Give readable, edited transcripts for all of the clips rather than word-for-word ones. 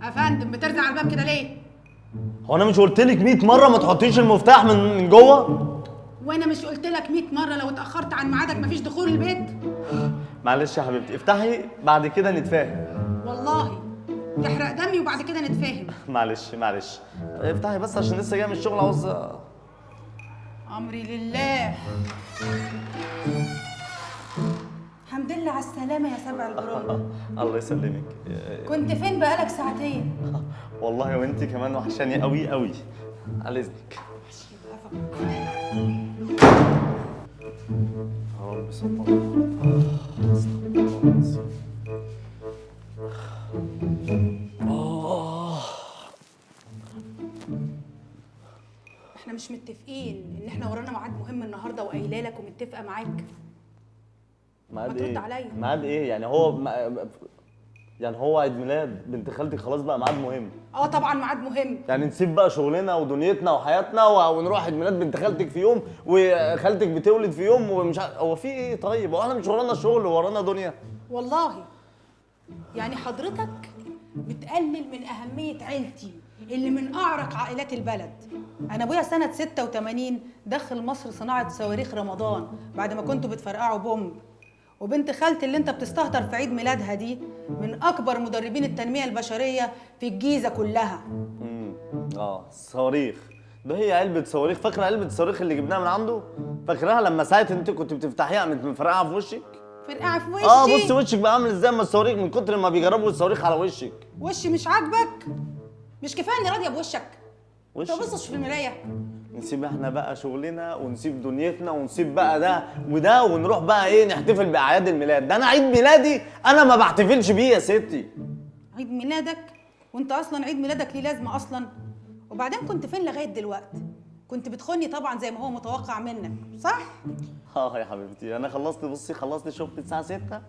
يا فندم بترزع على الباب كده ليه؟ هو انا مش قلت لك 100 مره ما تحطيش المفتاح من جوه؟ وانا مش قلت لك 100 مره لو اتاخرت عن ميعادك مفيش دخول البيت؟ معلش يا حبيبتي افتحي بعد كده نتفاهم. والله تحرق دمي وبعد كده نتفاهم. معلش افتحي بس عشان لسه جاي من الشغل عاوز. امري لله. الحمد لله على السلامه يا سبع الجرام. الله يسلمك. كنت فين بقالك ساعتين؟ والله وانت كمان وحشاني قوي قوي. على اذنك. يا رب صل احنا مش متفقين ان احنا ورانا ميعاد مهم النهارده وقايله لك ومتفقه معاك؟ ميعاد ما ترد عليا. ميعاد ايه يعني؟ هو عيد ميلاد بنت خالتي خلاص بقى ميعاد مهم. طبعا ميعاد مهم. يعني نسيب بقى شغلنا ودنيتنا وحياتنا ونروح عيد ميلاد بنت خالتك في يوم وخالتك بتولد في يوم ومش هو في ايه؟ طيب هو احنا مش ورانا شغل وورانا دنيا؟ والله يعني حضرتك بتقلل من أهمية عيلتي اللي من أعرق عائلات البلد. أنا أبويا سنة 86 دخل مصر صناعة صواريخ رمضان بعد ما كنتوا بتفرقعوا بومب، وبنت خالتي اللي أنت بتستهتر في عيد ميلادها دي من أكبر مدربين التنمية البشرية في الجيزة كلها. صواريخ ده هي علبة صواريخ. فاكرة علبة الصواريخ اللي جبناها من عنده؟ فاكراها لما ساعة انت كنت بتفتحيها قامت مفرقعة في وشك؟ فرقعة في وشي؟ بص وشك بقى عامل ازاي؟ ما الصواريخ من كتر ما بيجربوا الصواريخ على وشك. وشي مش عاجبك؟ مش كفاية اني راضية بوشك؟ انت ما بصش في المراية؟ نسيب احنا بقى شغلنا ونسيب دنيتنا ونسيب بقى ده وده ونروح بقى ايه نحتفل بأعياد الميلاد. ده انا عيد ميلادي انا ما بحتفلش بيه يا ستي. عيد ميلادك؟ وانت اصلا عيد ميلادك ليه لازمه اصلا؟ وبعدين كنت فين لغايه دلوقتي؟ كنت بتخوني طبعا زي ما هو متوقع منك، صح؟ يا حبيبتي انا خلصت شغل الساعه 6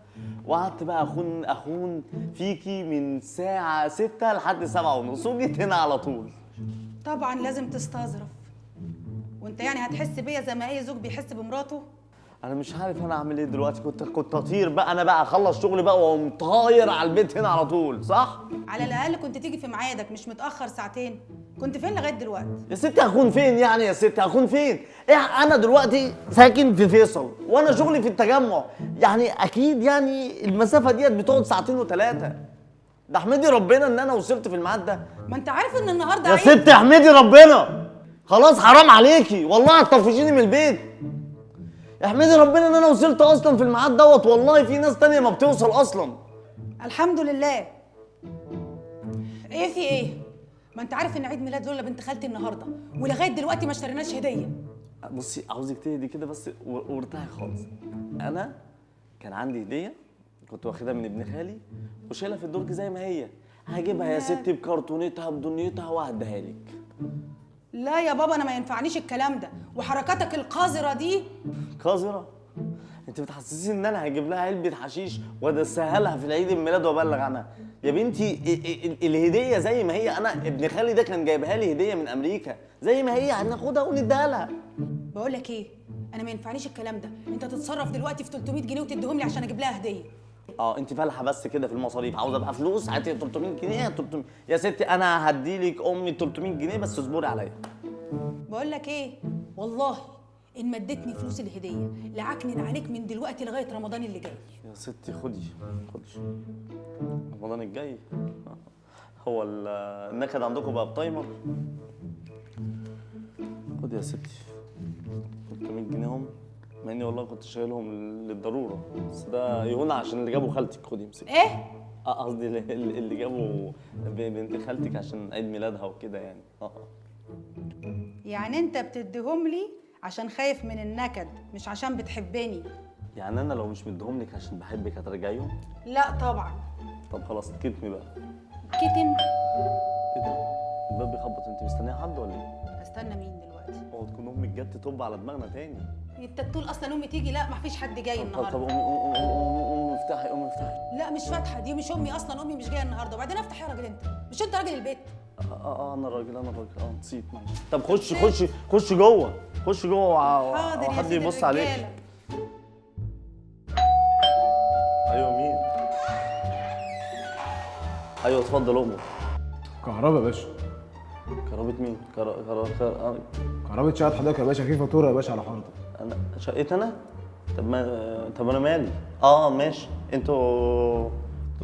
وقعدت بقى اخون فيكي من الساعه 6 لحد 7:30 وجيت هنا على طول. طبعا لازم تستظرف. وانت يعني هتحس بيا زي ما اي زوج بيحس بمراته؟ انا مش عارف انا اعمل ايه دلوقتي. كنت اطير بقى انا بقى اخلص شغلي بقى واقوم طاير على البيت هنا على طول، صح؟ على الاقل كنت تيجي في ميعادك مش متاخر ساعتين. كنت فين لغايه دلوقتي؟ يا ستي هكون فين يعني؟ يا ستي هكون فين؟ انا دلوقتي ساكن في فيصل وانا شغلي في التجمع، يعني اكيد يعني المسافه ديت بتقعد ساعتين وثلاثه. ده احمدي ربنا ان انا وصلت في الميعاد ده. ما انت عارف ان النهارده يا عيد. ستي احمدي ربنا. خلاص حرام عليكي والله هتطفشيني من البيت. احمدي ربنا ان انا وصلت اصلا في الميعاد دوت. والله في ناس تانية ما بتوصل اصلا. الحمد لله. ايه في ايه؟ ما انت عارف ان عيد ميلاد لولا بنت خالتي النهارده ولغايه دلوقتي ما اشتريناش هديه. بصي عاوزك تهدي كده بس وارتاحي خالص. انا كان عندي هديه كنت واخدها من ابن خالي وشايلها في الدرج زي ما هي. هجيبها يا ستي بكرتونتها بدنيتها وهديها لك. لا يا بابا انا ما ينفعنيش الكلام ده، وحركاتك القذره دي. قذره؟ انت بتحسسيني ان انا هجيب لها علبه حشيش وادسها لها في العيد الميلاد وابلغ عنها؟ يا بنتي الهديه زي ما هي. انا ابن خالي ده كان جايبها لي هديه من امريكا زي ما هي هناخدها ونديها لها. بقول لك ايه، انا ما ينفعنيش الكلام ده. انت تتصرف دلوقتي في 300 جنيه وتديهم لي عشان اجيب لها هديه. انت فالحه بس كده في المصاريف. عاوزه ابقى فلوس هاتي 300 جنيه 300. يا ستي انا هديلك امي 300 جنيه بس اصبري عليا. بقول لك ايه، والله ان مدتني فلوس الهديه لعكنن عليك من دلوقتي لغايه رمضان اللي جاي. يا ستي خدي رمضان الجاي. هو النكد عندكم بقى بتايمر؟ خدي يا ستي 300 جنيه هم، مع اني والله كنت شايلهم للضروره بس ده يهون عشان اللي جابوا خالتك. خدي امسكي. ايه؟ قصدي اللي جابوا بنت خالتك عشان عيد ميلادها وكده يعني. يعني انت بتديهم لي عشان خايف من النكد مش عشان بتحبني؟ يعني انا لو مش مديهم لك عشان بحبك هترجعيهم؟ لا طبعا. طب خلاص كتمي بقى. كتم؟ ايه ده؟ الباب بيخبط. انت مستنيه حد ولا ايه؟ استنى مين دلوقتي؟ هو تكون امك جت تطب على دماغنا تاني؟ انت تقول اصلا امي تيجي؟ لا مفيش حد جاي النهارده. طب قومي افتحي. لا مش فاتحه، دي مش امي اصلا. امي مش جايه النهارده. وبعدين افتح يا راجل انت، مش انت راجل البيت؟ انا الراجل نسيت معلش. طب خش جوه، خش جوه حاضر يا حد سيدي يبص عليك. الرجالة. ايوه مين؟ ايوه اتفضل امر. كهرباء يا باشا. كهربة مين؟ كهرباء شقة حضرتك يا باشا، في فاتورة يا باشا على حضرتك. انا شقيت انا؟ طب انا مالي؟ ماشي. انتوا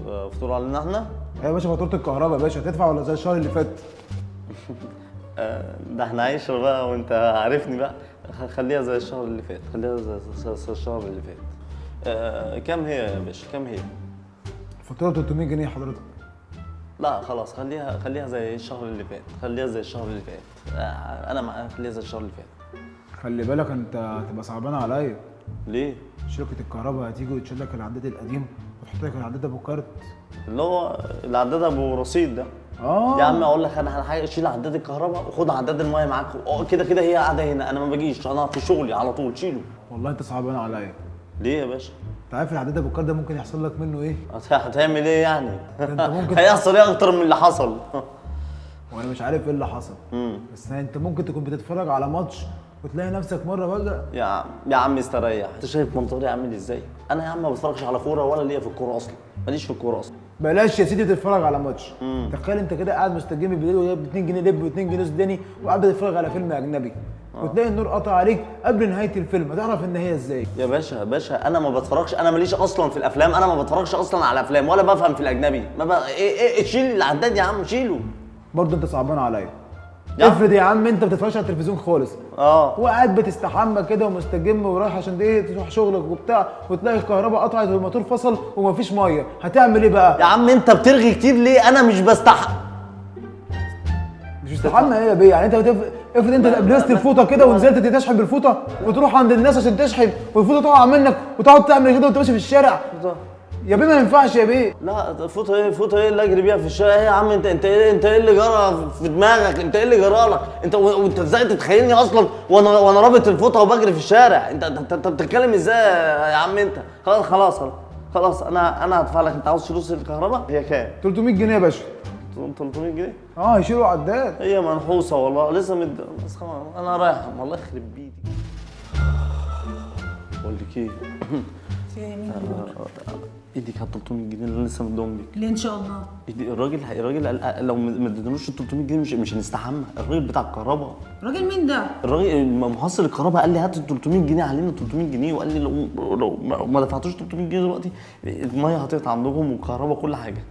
فاتورة علينا احنا؟ ايوه يا باشا، فاتورة الكهرباء يا باشا، هتدفع ولا زي الشهر اللي فات؟ ده احنا عايشة بقى وانت عارفني بقى. خليها زي الشهر اللي فات، خليها زي الشهر اللي فات. كام هي يا باشا؟ كام هي؟ الفاتورة 300 جنيه حضرتك. لا خلاص، خليها زي الشهر اللي فات، خليها زي الشهر اللي فات. انا معاك، خليها زي الشهر اللي فات. خلي بالك انت هتبقى صعبان عليا. ليه؟ شركة الكهرباء هتيجي وتشيل لك العداد القديم وتحط لك العداد ابو كارت. اللي هو العداد ابو رصيد ده. يا عم اقول لك انا حاجه، شيل عداد الكهرباء وخد عداد المايه معاك. كده هي قاعده هنا، انا ما بجيش، انا في شغلي على طول. شيله. والله انت صعبان عليا. ليه يا باشا؟ انت عارف العداد ابو كارت ده ممكن يحصل لك منه ايه؟ هتعمل ايه يعني؟ انت ممكن هيحصل ايه اكتر من اللي حصل؟ وانا مش عارف ايه اللي حصل. بس انت ممكن تكون بتتفرج على ماتش وتلاقي نفسك مره بقى. يا عم استريح. انت شايف منظري عامل ازاي؟ انا يا عم ما بتفرجش على كوره ولا ليا في الكوره اصلا، ماليش في الكوره اصلا. بلاش يا سيدي تتفرج على ماتش. تخيل انت كده قاعد مستجم بالليل وجايب 2 جنيه لب و2 جنيه سوداني وقاعد بتتفرج على فيلم اجنبي وتلاقي النور قطع عليك قبل نهايه الفيلم، هتعرف ان هي ازاي؟ يا باشا انا ما بتفرجش، انا ماليش اصلا في الافلام، انا ما بتفرجش اصلا على افلام ولا بفهم في الاجنبي. ما بقى ايه شيل العداد يا عم، شيله. برضه انت صعبان عليا. افرض يا عم انت ما بتتفرجش على التلفزيون خالص، وقاعد بتستحمى كده ومستجم ورايح عشان ايه تروح شغلك وبتاع، وتلاقي الكهرباء قطعت والموتور فصل ومفيش ميه، هتعمل ايه بقى؟ يا عم انت بترغي كتير ليه؟ انا مش بستحمى. مش بتستحمى ايه يا بيه؟ يعني انت افرض انت لبست الفوطه كده ونزلت تشحن بالفوطه وتروح عند الناس عشان تشحن والفوطه تقع منك وتقعد تعمل كده وانت ماشي في الشارع. يا بيه ما ينفعش يا بيه. لا فوطه ايه اللي اجري بيها في الشارع؟ ايه يا عم انت ايه اللي جرى في دماغك؟ انت ايه اللي جرى لك؟ انت ازاي تتخيلني اصلا وانا رابط الفوطه وبجري في الشارع؟ انت بتتكلم ازاي يا عم انت؟ خلاص انا هدفع لك. انت عاوز فلوس الكهرباء؟ هي كام؟ 300 جنيه يا باشا. 300 جنيه؟ يشيلوا عداد. هي منحوسه والله لسه بس انا رايح والله يخرب بيتي. بقول لك ايه؟ ايدي كانت 300 جنيه اللي لسه مديهم لك. ليه ان شاء الله؟ الراجل لو ما اديتلوش ال 300 جنيه مش هنستحمى. الراجل بتاع الكهرباء. راجل مين ده؟ الراجل محصل الكهرباء قال لي هات ال 300 جنيه علينا 300 جنيه، وقال لي لو ما دفعتوش 300 جنيه دلوقتي الميه هتقطع عندكم والكهرباء كل حاجه.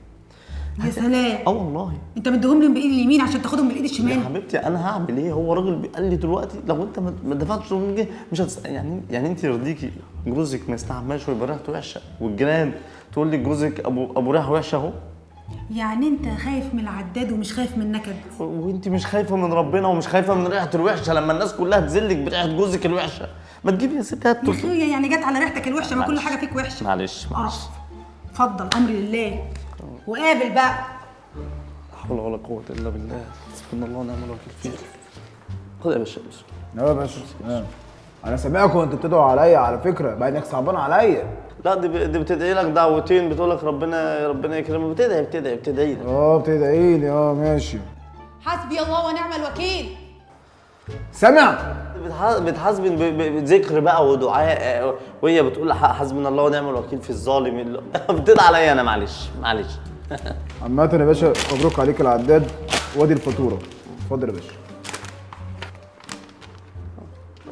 يا سلام. والله. انت مديهم لي بايد اليمين عشان تاخدهم بالايد الشمال؟ يا حبيبتي انا هعمل ايه؟ هو راجل قال لي دلوقتي لو انت ما دفعتش 300 جنيه مش يعني انت يرضيكي جوزك ما يستحماش ويبقى ريحته وحشه، والجيران تقول لي جوزك ابو ريحه وحشه اهو؟ يعني انت خايف من العداد ومش خايف من النكد؟ وانت مش خايفه من ربنا ومش خايفه من ريحه الوحشه لما الناس كلها تذلك بريحه جوزك الوحشه؟ ما تجيبي يا ستي هات. يا اخويا يعني جت على ريحتك الوحشه؟ ما كل حاجه فيك وحشه. معلش اتفضل، امري لله وقابل بقى. لا حول ولا قوه الا بالله، سبحان الله ونعم الوكيل فيه. خد يا باشا. يا باشا انا سامعكم وانتوا بتدعوا عليا على فكره، بقى انك صعبان عليا. لا دي بتدعي لك دعوتين، بتقول لك ربنا يكرمك. بتدعي لك. بتدعي لي. ماشي. حسبي الله ونعم الوكيل. سامع؟ بتحاسبن بذكر بقى ودعاء، وهي بتقول حسبنا الله ونعم الوكيل في الظالم. بتدعي عليا انا. معلش عامة يا باشا مبروك عليك العداد وادي الفاتوره. اتفضل يا باشا.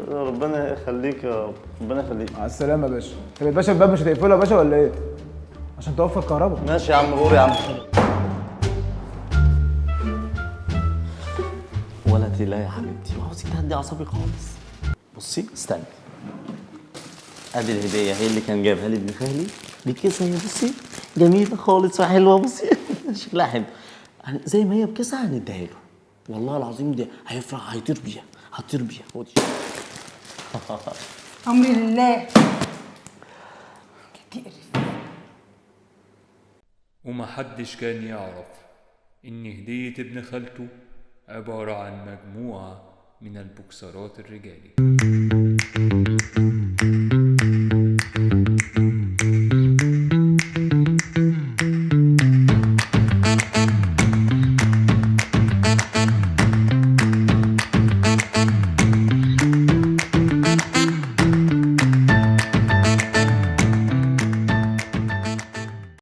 ربنا يخليك يا ربنا يخليك. مع السلامه يا باشا. طب يا باشا الباب مش هتقفله يا باشا ولا ايه؟ عشان توفر كهرباء. ماشي يا عم، غور يا عم. ولدي لا يا حبيبتي، ما عاوزك تهدي اعصابي خالص. بصي استني، ادي الهديه هي اللي كان جايبها لي ابن خالي. دي كيسه هي، بصي جميله خالص وحلوه. بصي شكلها حلو، يعني زي ما هي بكيسه هنديها له. والله العظيم دي هيفرح، هيطير بيها. خدي. امري لله. كتير. ومحدش كان يعرف إن هدية ابن خالته عبارة عن مجموعة من البوكسرات الرجالي.